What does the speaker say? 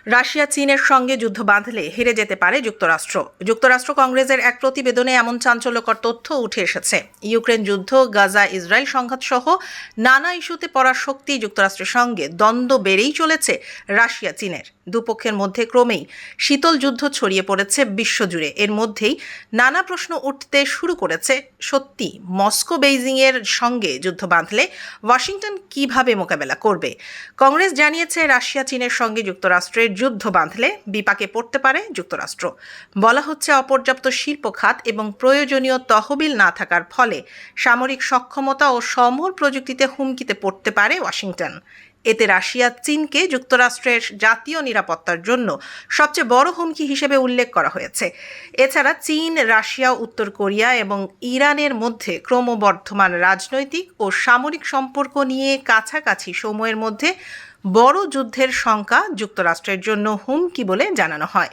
Russia চীনের সঙ্গে যুদ্ধ বাঁধলে হেরে যেতে পারে যুক্তরাষ্ট্র। যুক্তরাষ্ট্র কংগ্রেসের এক প্রতিবেদনে এমন চাঞ্চল্যকর তথ্য উঠে এসেছে। ইউক্রেন যুদ্ধ, গাজা ইসরায়েল সংঘাত সহ নানা ইস্যুতে পরাশক্তি যুক্তরাষ্ট্রের সঙ্গে দ্বন্দ্ব বেড়েই চলেছে রাশিয়া চীনের। দুপক্ষের মধ্যে ক্রমেই শীতল যুদ্ধ ছড়িয়ে পড়েছে বিশ্বজুড়ে। এর মধ্যেই নানা প্রশ্ন উঠতে শুরু করেছে, সত্যি মস্কো বেইজিংয়ের সঙ্গে যুদ্ধ বাঁধলে ওয়াশিংটন কিভাবে মোকাবেলা করবে? কংগ্রেস জানিয়েছে, রাশিয়া চীনের সঙ্গে যুক্তরাষ্ট্রের যুদ্ধ বাঁধলে বিপাকে পড়তে পারে যুক্তরাষ্ট্র। বলা হচ্ছে, অপর্যাপ্ত শিল্প খাত এবং প্রয়োজনীয় তহবিল না থাকার ফলে সামরিক সক্ষমতা ও সমর প্রযুক্তিতে হুমকিতে পড়তে পারে ওয়াশিংটন। এতে রাশিয়া চীনকে যুক্তরাষ্ট্রের জাতীয় নিরাপত্তার জন্য সবচেয়ে বড় হুমকি হিসেবে উল্লেখ করা হয়েছে। এছাড়া চীন, রাশিয়া, উত্তর কোরিয়া এবং ইরানের মধ্যে ক্রমবর্ধমান রাজনৈতিক ও সামরিক সম্পর্ক নিয়ে কাছাকাছি সময়ের মধ্যে বড় যুদ্ধের শঙ্কা যুক্তরাষ্ট্রের জন্য হুমকি বলে জানানো হয়।